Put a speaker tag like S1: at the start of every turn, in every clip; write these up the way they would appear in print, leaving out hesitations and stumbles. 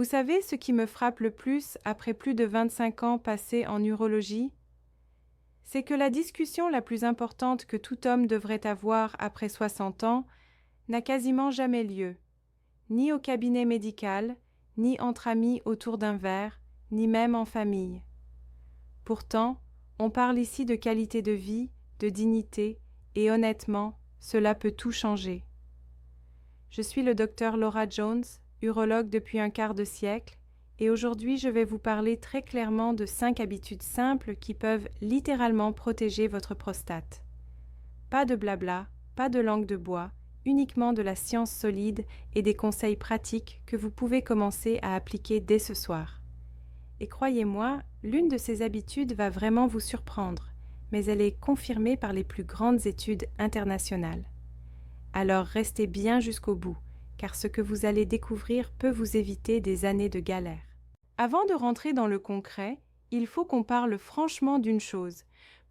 S1: Vous savez ce qui me frappe le plus après plus de 25 ans passés en urologie? C'est que la discussion la plus importante que tout homme devrait avoir après 60 ans n'a quasiment jamais lieu, ni au cabinet médical, ni entre amis autour d'un verre, ni même en famille. Pourtant, on parle ici de qualité de vie, de dignité, et honnêtement, cela peut tout changer. Je suis le docteur Laura Jones, urologue depuis un quart de siècle, et aujourd'hui je vais vous parler très clairement de 5 habitudes simples qui peuvent littéralement protéger votre prostate. Pas de blabla, pas de langue de bois, uniquement de la science solide et des conseils pratiques que vous pouvez commencer à appliquer dès ce soir. Et croyez-moi, l'une de ces habitudes va vraiment vous surprendre, mais elle est confirmée par les plus grandes études internationales. Alors restez bien jusqu'au bout, car ce que vous allez découvrir peut vous éviter des années de galère. Avant de rentrer dans le concret, il faut qu'on parle franchement d'une chose.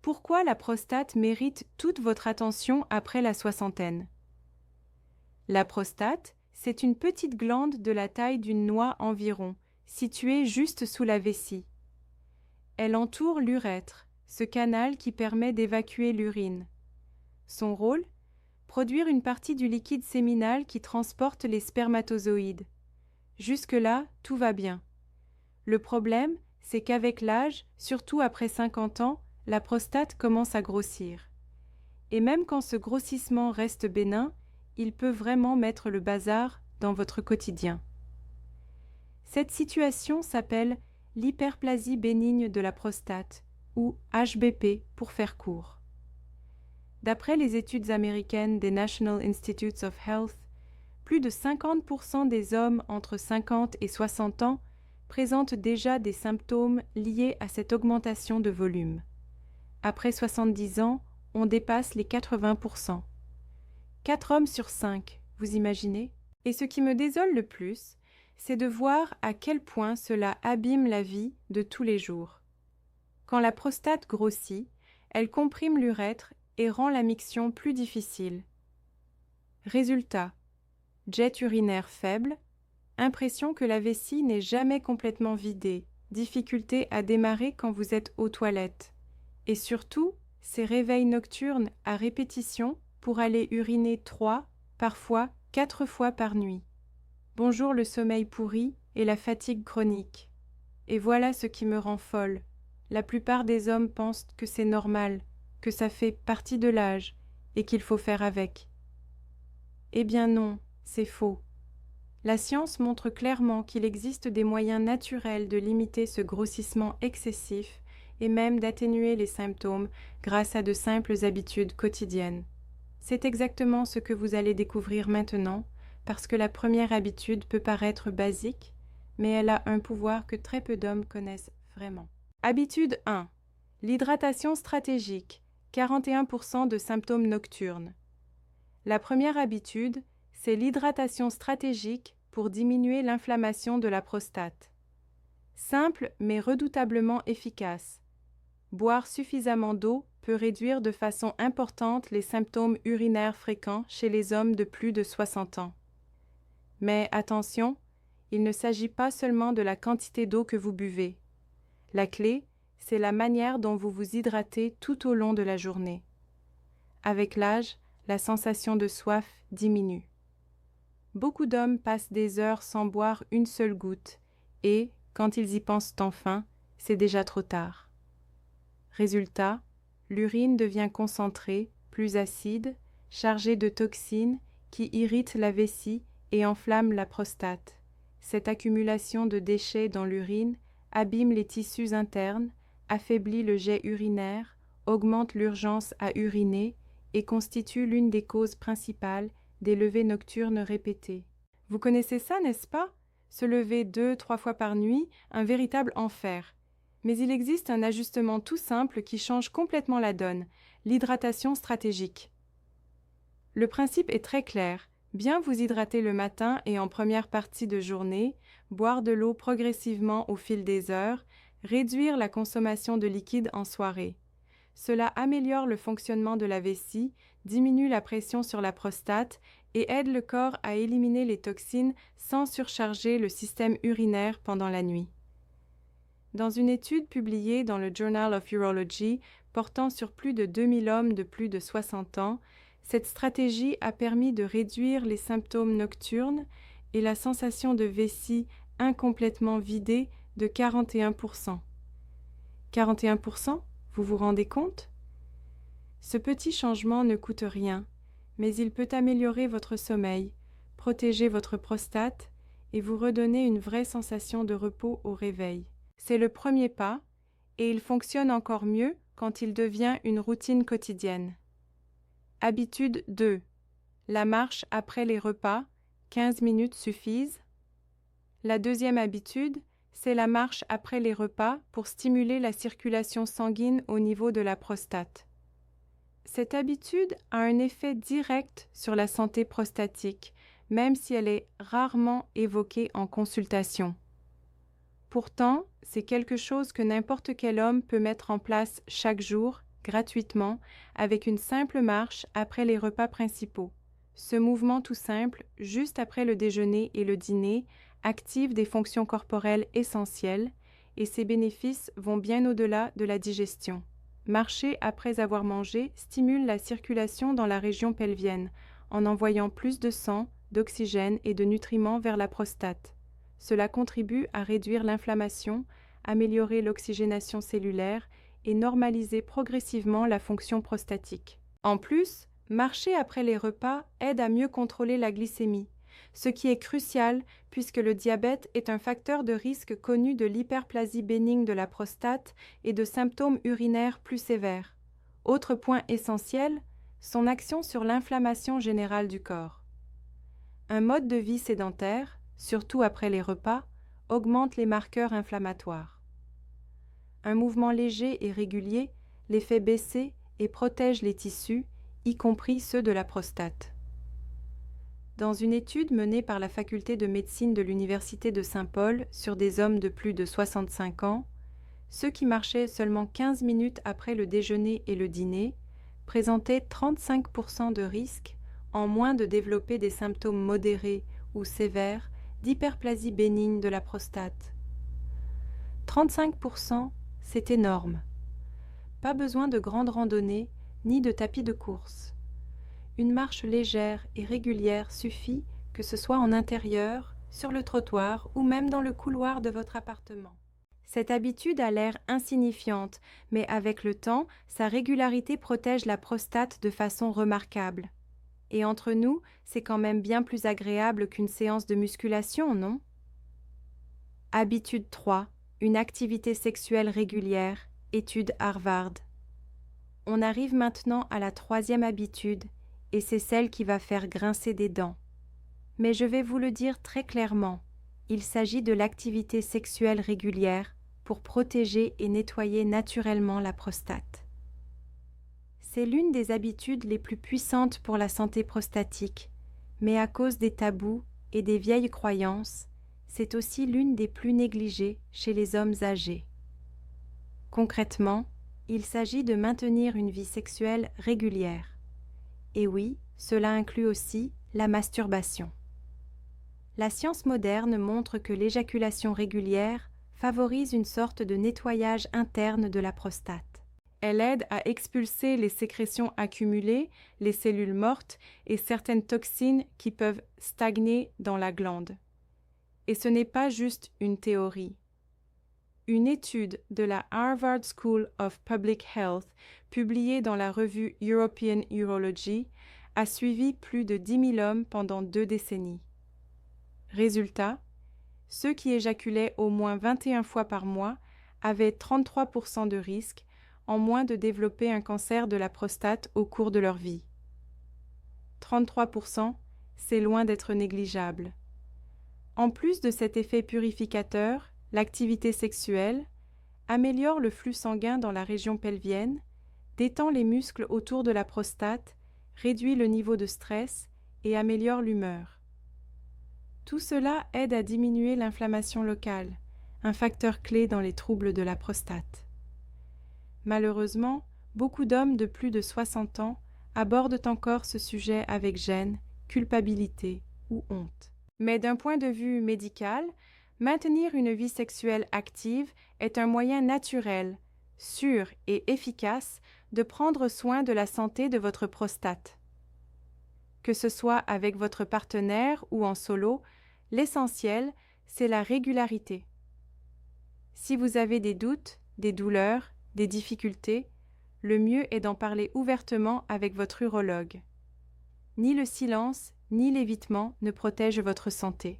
S1: Pourquoi la prostate mérite toute votre attention après la soixantaine? La prostate, c'est une petite glande de la taille d'une noix environ, située juste sous la vessie. Elle entoure l'urètre, ce canal qui permet d'évacuer l'urine. Son rôle? Produire une partie du liquide séminal qui transporte les spermatozoïdes. Jusque-là, tout va bien. Le problème, c'est qu'avec l'âge, surtout après 50 ans, la prostate commence à grossir. Et même quand ce grossissement reste bénin, il peut vraiment mettre le bazar dans votre quotidien. Cette situation s'appelle l'hyperplasie bénigne de la prostate, ou HBP pour faire court. D'après les études américaines des National Institutes of Health, plus de 50% des hommes entre 50 et 60 ans présentent déjà des symptômes liés à cette augmentation de volume. Après 70 ans, on dépasse les 80%. 4 hommes sur 5, vous imaginez? Et ce qui me désole le plus, c'est de voir à quel point cela abîme la vie de tous les jours. Quand la prostate grossit, elle comprime l'urètre et rend la miction plus difficile. Résultat, jet urinaire faible, impression que la vessie n'est jamais complètement vidée, difficulté à démarrer quand vous êtes aux toilettes, et surtout, ces réveils nocturnes à répétition pour aller uriner 3, parfois 4 fois par nuit. Bonjour le sommeil pourri et la fatigue chronique. Et voilà ce qui me rend folle. La plupart des hommes pensent que c'est normal, que ça fait partie de l'âge et qu'il faut faire avec. Eh bien non, c'est faux. La science montre clairement qu'il existe des moyens naturels de limiter ce grossissement excessif et même d'atténuer les symptômes grâce à de simples habitudes quotidiennes. C'est exactement ce que vous allez découvrir maintenant, parce que la première habitude peut paraître basique, mais elle a un pouvoir que très peu d'hommes connaissent vraiment. Habitude 1. L'hydratation stratégique. 41% de symptômes nocturnes. La première habitude, c'est l'hydratation stratégique pour diminuer l'inflammation de la prostate. Simple mais redoutablement efficace. Boire suffisamment d'eau peut réduire de façon importante les symptômes urinaires fréquents chez les hommes de plus de 60 ans. Mais attention, il ne s'agit pas seulement de la quantité d'eau que vous buvez. La clé, c'est la manière dont vous vous hydratez tout au long de la journée. Avec l'âge, la sensation de soif diminue. Beaucoup d'hommes passent des heures sans boire une seule goutte et, quand ils y pensent enfin, c'est déjà trop tard. Résultat, l'urine devient concentrée, plus acide, chargée de toxines qui irritent la vessie et enflamment la prostate. Cette accumulation de déchets dans l'urine abîme les tissus internes, affaiblit le jet urinaire, augmente l'urgence à uriner et constitue l'une des causes principales des levées nocturnes répétées. Vous connaissez ça, n'est-ce pas? Se lever 2-3 fois par nuit, un véritable enfer. Mais il existe un ajustement tout simple qui change complètement la donne, l'hydratation stratégique. Le principe est très clair. Bien vous hydrater le matin et en première partie de journée, boire de l'eau progressivement au fil des heures, réduire la consommation de liquide en soirée. Cela améliore le fonctionnement de la vessie, diminue la pression sur la prostate et aide le corps à éliminer les toxines sans surcharger le système urinaire pendant la nuit. Dans une étude publiée dans le Journal of Urology portant sur plus de 2000 hommes de plus de 60 ans, cette stratégie a permis de réduire les symptômes nocturnes et la sensation de vessie incomplètement vidée de 41%. 41%, vous vous rendez compte? Ce petit changement ne coûte rien, mais il peut améliorer votre sommeil, protéger votre prostate et vous redonner une vraie sensation de repos au réveil. C'est le premier pas, et il fonctionne encore mieux quand il devient une routine quotidienne. Habitude 2. La marche après les repas, 15 minutes suffisent. La deuxième habitude, c'est la marche après les repas pour stimuler la circulation sanguine au niveau de la prostate. Cette habitude a un effet direct sur la santé prostatique, même si elle est rarement évoquée en consultation. Pourtant, c'est quelque chose que n'importe quel homme peut mettre en place chaque jour, gratuitement, avec une simple marche après les repas principaux. Ce mouvement tout simple, juste après le déjeuner et le dîner, active des fonctions corporelles essentielles et ses bénéfices vont bien au-delà de la digestion. Marcher après avoir mangé stimule la circulation dans la région pelvienne, en envoyant plus de sang, d'oxygène et de nutriments vers la prostate. Cela contribue à réduire l'inflammation, améliorer l'oxygénation cellulaire et normaliser progressivement la fonction prostatique. En plus, marcher après les repas aide à mieux contrôler la glycémie, ce qui est crucial puisque le diabète est un facteur de risque connu de l'hyperplasie bénigne de la prostate et de symptômes urinaires plus sévères. Autre point essentiel, son action sur l'inflammation générale du corps. Un mode de vie sédentaire, surtout après les repas, augmente les marqueurs inflammatoires. Un mouvement léger et régulier les fait baisser et protège les tissus, y compris ceux de la prostate. Dans une étude menée par la faculté de médecine de l'Université de Saint-Paul sur des hommes de plus de 65 ans, ceux qui marchaient seulement 15 minutes après le déjeuner et le dîner présentaient 35% de risque en moins de développer des symptômes modérés ou sévères d'hyperplasie bénigne de la prostate. 35%, c'est énorme. Pas besoin de grandes randonnées ni de tapis de course. Une marche légère et régulière suffit, que ce soit en intérieur, sur le trottoir ou même dans le couloir de votre appartement. Cette habitude a l'air insignifiante, mais avec le temps, sa régularité protège la prostate de façon remarquable. Et entre nous, c'est quand même bien plus agréable qu'une séance de musculation, non? Habitude 3. Une activité sexuelle régulière. Étude Harvard. On arrive maintenant à la troisième habitude, et c'est celle qui va faire grincer des dents. Mais je vais vous le dire très clairement, il s'agit de l'activité sexuelle régulière pour protéger et nettoyer naturellement la prostate. C'est l'une des habitudes les plus puissantes pour la santé prostatique, mais à cause des tabous et des vieilles croyances, c'est aussi l'une des plus négligées chez les hommes âgés. Concrètement, il s'agit de maintenir une vie sexuelle régulière. Et oui, cela inclut aussi la masturbation. La science moderne montre que l'éjaculation régulière favorise une sorte de nettoyage interne de la prostate. Elle aide à expulser les sécrétions accumulées, les cellules mortes et certaines toxines qui peuvent stagner dans la glande. Et ce n'est pas juste une théorie. Une étude de la Harvard School of Public Health, publiée dans la revue European Urology, a suivi plus de 10 000 hommes pendant 2 décennies. Résultat, ceux qui éjaculaient au moins 21 fois par mois avaient 33% de risque en moins de développer un cancer de la prostate au cours de leur vie. 33%, c'est loin d'être négligeable. En plus de cet effet purificateur, l'activité sexuelle améliore le flux sanguin dans la région pelvienne, détend les muscles autour de la prostate, réduit le niveau de stress et améliore l'humeur. Tout cela aide à diminuer l'inflammation locale, un facteur clé dans les troubles de la prostate. Malheureusement, beaucoup d'hommes de plus de 60 ans abordent encore ce sujet avec gêne, culpabilité ou honte. Mais d'un point de vue médical, maintenir une vie sexuelle active est un moyen naturel, sûr et efficace de prendre soin de la santé de votre prostate. Que ce soit avec votre partenaire ou en solo, l'essentiel, c'est la régularité. Si vous avez des doutes, des douleurs, des difficultés, le mieux est d'en parler ouvertement avec votre urologue. Ni le silence, ni l'évitement ne protègent votre santé.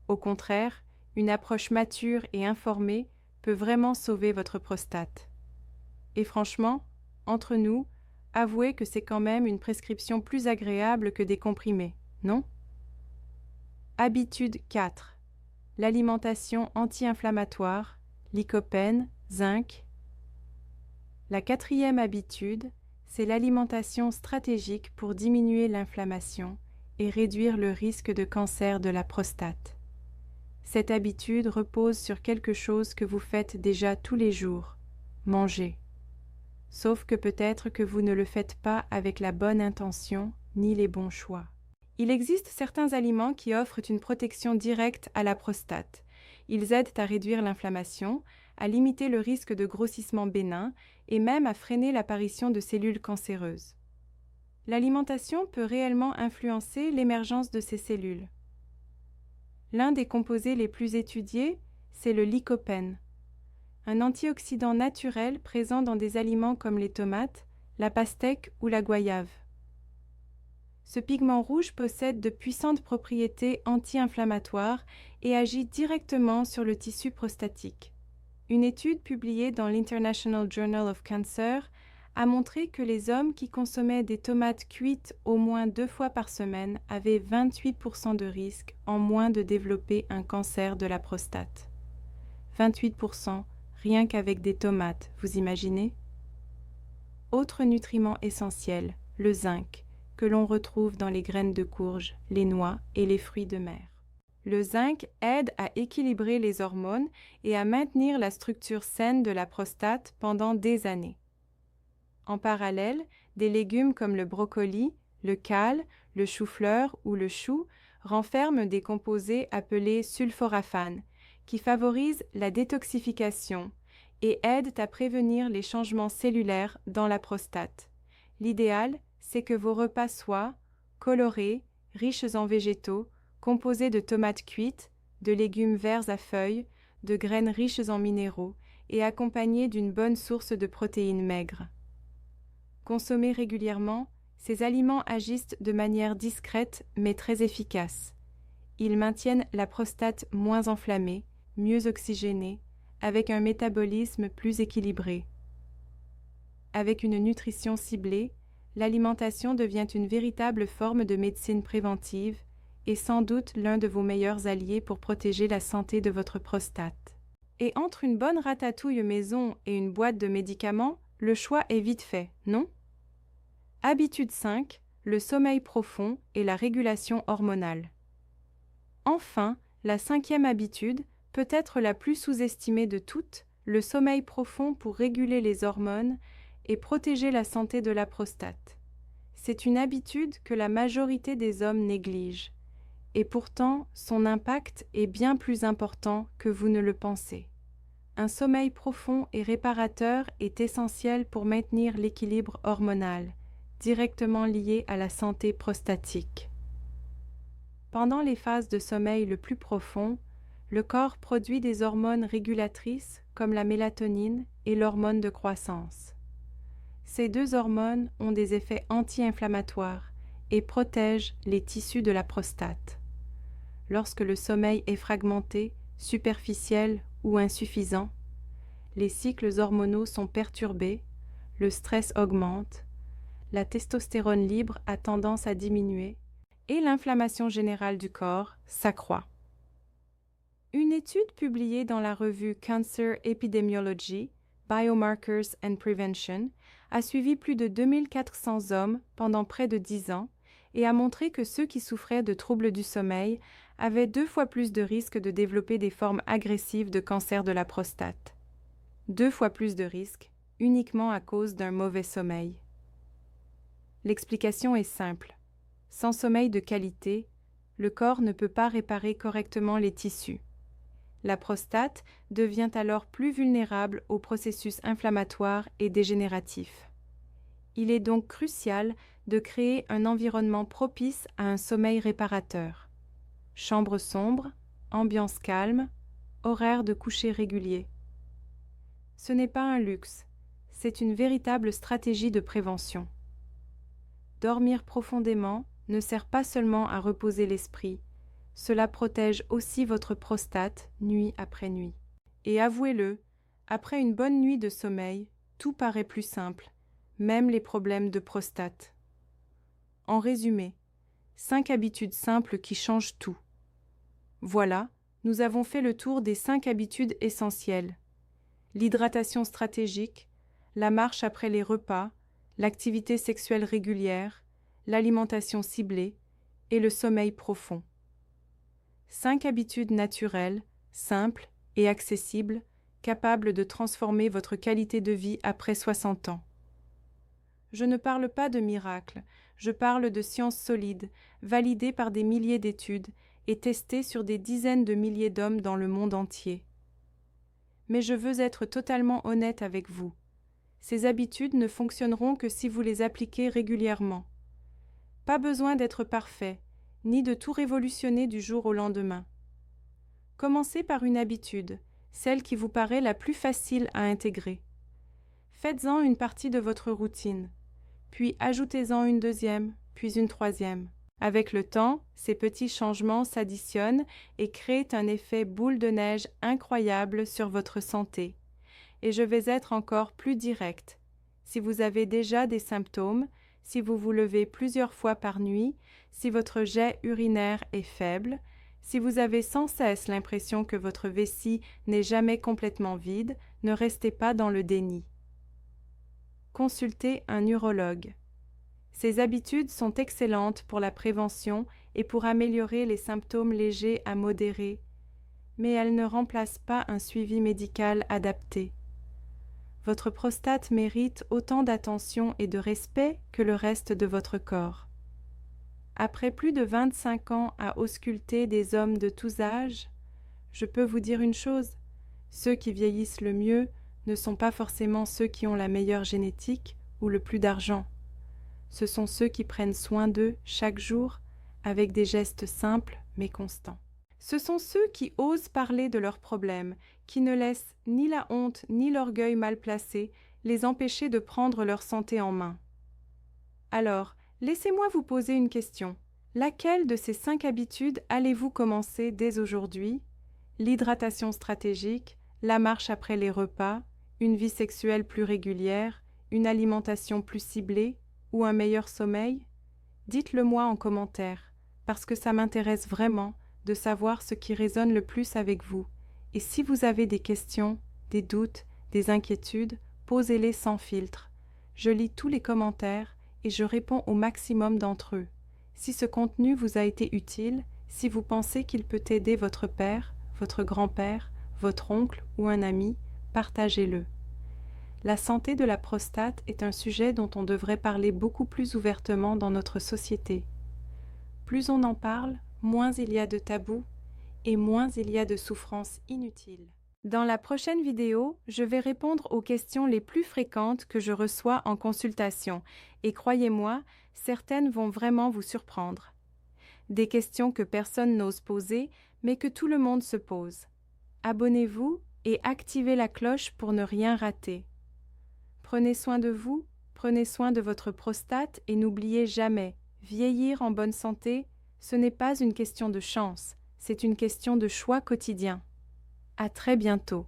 S1: Au contraire, une approche mature et informée peut vraiment sauver votre prostate. Et franchement, entre nous, avouez que c'est quand même une prescription plus agréable que des comprimés, non? Habitude 4. L'alimentation anti-inflammatoire, lycopène, zinc. La 4e habitude, c'est l'alimentation stratégique pour diminuer l'inflammation et réduire le risque de cancer de la prostate. Cette habitude repose sur quelque chose que vous faites déjà tous les jours, manger. Sauf que peut-être que vous ne le faites pas avec la bonne intention ni les bons choix. Il existe certains aliments qui offrent une protection directe à la prostate. Ils aident à réduire l'inflammation, à limiter le risque de grossissement bénin et même à freiner l'apparition de cellules cancéreuses. L'alimentation peut réellement influencer l'émergence de ces cellules. L'un des composés les plus étudiés, c'est le lycopène, un antioxydant naturel présent dans des aliments comme les tomates, la pastèque ou la goyave. Ce pigment rouge possède de puissantes propriétés anti-inflammatoires et agit directement sur le tissu prostatique. Une étude publiée dans l'International Journal of Cancer a montré que les hommes qui consommaient des tomates cuites au moins 2 fois par semaine avaient 28% de risque en moins de développer un cancer de la prostate. 28%, rien qu'avec des tomates, vous imaginez? Autre nutriment essentiel, le zinc, que l'on retrouve dans les graines de courge, les noix et les fruits de mer. Le zinc aide à équilibrer les hormones et à maintenir la structure saine de la prostate pendant des années. En parallèle, des légumes comme le brocoli, le cale, le chou-fleur ou le chou renferment des composés appelés sulforaphanes, qui favorisent la détoxification et aident à prévenir les changements cellulaires dans la prostate. L'idéal, c'est que vos repas soient colorés, riches en végétaux, composés de tomates cuites, de légumes verts à feuilles, de graines riches en minéraux et accompagnés d'une bonne source de protéines maigres. Consommés régulièrement, ces aliments agissent de manière discrète mais très efficace. Ils maintiennent la prostate moins enflammée, mieux oxygénée, avec un métabolisme plus équilibré. Avec une nutrition ciblée, l'alimentation devient une véritable forme de médecine préventive et sans doute l'un de vos meilleurs alliés pour protéger la santé de votre prostate. Et entre une bonne ratatouille maison et une boîte de médicaments, le choix est vite fait, non? Habitude 5, le sommeil profond et la régulation hormonale. Enfin, la 5e habitude, peut-être la plus sous-estimée de toutes, le sommeil profond pour réguler les hormones et protéger la santé de la prostate. C'est une habitude que la majorité des hommes négligent, et pourtant son impact est bien plus important que vous ne le pensez. Un sommeil profond et réparateur est essentiel pour maintenir l'équilibre hormonal, directement lié à la santé prostatique. Pendant les phases de sommeil le plus profond, le corps produit des hormones régulatrices comme la mélatonine et l'hormone de croissance. Ces 2 hormones ont des effets anti-inflammatoires et protègent les tissus de la prostate. Lorsque le sommeil est fragmenté, superficiel ou insuffisant, les cycles hormonaux sont perturbés, le stress augmente, la testostérone libre a tendance à diminuer et l'inflammation générale du corps s'accroît. Une étude publiée dans la revue Cancer Epidemiology, Biomarkers and Prevention a suivi plus de 2400 hommes pendant près de 10 ans et a montré que ceux qui souffraient de troubles du sommeil avaient 2 fois plus de risques de développer des formes agressives de cancer de la prostate. 2 fois plus de risques, uniquement à cause d'un mauvais sommeil. L'explication est simple. Sans sommeil de qualité, le corps ne peut pas réparer correctement les tissus. La prostate devient alors plus vulnérable aux processus inflammatoires et dégénératifs. Il est donc crucial de créer un environnement propice à un sommeil réparateur. Chambre sombre, ambiance calme, horaire de coucher régulier. Ce n'est pas un luxe, c'est une véritable stratégie de prévention. Dormir profondément ne sert pas seulement à reposer l'esprit, cela protège aussi votre prostate nuit après nuit. Et avouez-le, après une bonne nuit de sommeil, tout paraît plus simple, même les problèmes de prostate. En résumé, 5 habitudes simples qui changent tout. Voilà, nous avons fait le tour des 5 habitudes essentielles. L'hydratation stratégique, la marche après les repas, l'activité sexuelle régulière, l'alimentation ciblée et le sommeil profond. 5 habitudes naturelles, simples et accessibles, capables de transformer votre qualité de vie après 60 ans. Je ne parle pas de miracles, je parle de sciences solides, validées par des milliers d'études et testées sur des dizaines de milliers d'hommes dans le monde entier. Mais je veux être totalement honnête avec vous. Ces habitudes ne fonctionneront que si vous les appliquez régulièrement. Pas besoin d'être parfait, ni de tout révolutionner du jour au lendemain. Commencez par une habitude, celle qui vous paraît la plus facile à intégrer. Faites-en une partie de votre routine, puis ajoutez-en une deuxième, puis une troisième. Avec le temps, ces petits changements s'additionnent et créent un effet boule de neige incroyable sur votre santé. Et je vais être encore plus directe. Si vous avez déjà des symptômes, si vous vous levez plusieurs fois par nuit, si votre jet urinaire est faible, si vous avez sans cesse l'impression que votre vessie n'est jamais complètement vide, ne restez pas dans le déni. Consultez un urologue. Ces habitudes sont excellentes pour la prévention et pour améliorer les symptômes légers à modérés, mais elles ne remplacent pas un suivi médical adapté. Votre prostate mérite autant d'attention et de respect que le reste de votre corps. Après plus de 25 ans à ausculter des hommes de tous âges, je peux vous dire une chose, ceux qui vieillissent le mieux ne sont pas forcément ceux qui ont la meilleure génétique ou le plus d'argent. Ce sont ceux qui prennent soin d'eux chaque jour avec des gestes simples mais constants. Ce sont ceux qui osent parler de leurs problèmes, qui ne laissent ni la honte ni l'orgueil mal placé les empêcher de prendre leur santé en main. Alors, laissez-moi vous poser une question. Laquelle de ces 5 habitudes allez-vous commencer dès aujourd'hui? L'hydratation stratégique, la marche après les repas, une vie sexuelle plus régulière, une alimentation plus ciblée ou un meilleur sommeil? Dites-le moi en commentaire, parce que ça m'intéresse vraiment de savoir ce qui résonne le plus avec vous. Et si vous avez des questions, des doutes, des inquiétudes, posez-les sans filtre. Je lis tous les commentaires et je réponds au maximum d'entre eux. Si ce contenu vous a été utile, si vous pensez qu'il peut aider votre père, votre grand-père, votre oncle ou un ami, partagez-le. La santé de la prostate est un sujet dont on devrait parler beaucoup plus ouvertement dans notre société. Plus on en parle, moins il y a de tabous et moins il y a de souffrances inutiles. Dans la prochaine vidéo, je vais répondre aux questions les plus fréquentes que je reçois en consultation et croyez-moi, certaines vont vraiment vous surprendre. Des questions que personne n'ose poser, mais que tout le monde se pose. Abonnez-vous et activez la cloche pour ne rien rater. Prenez soin de vous, prenez soin de votre prostate et n'oubliez jamais, vieillir en bonne santé, ce n'est pas une question de chance, c'est une question de choix quotidien. À très bientôt.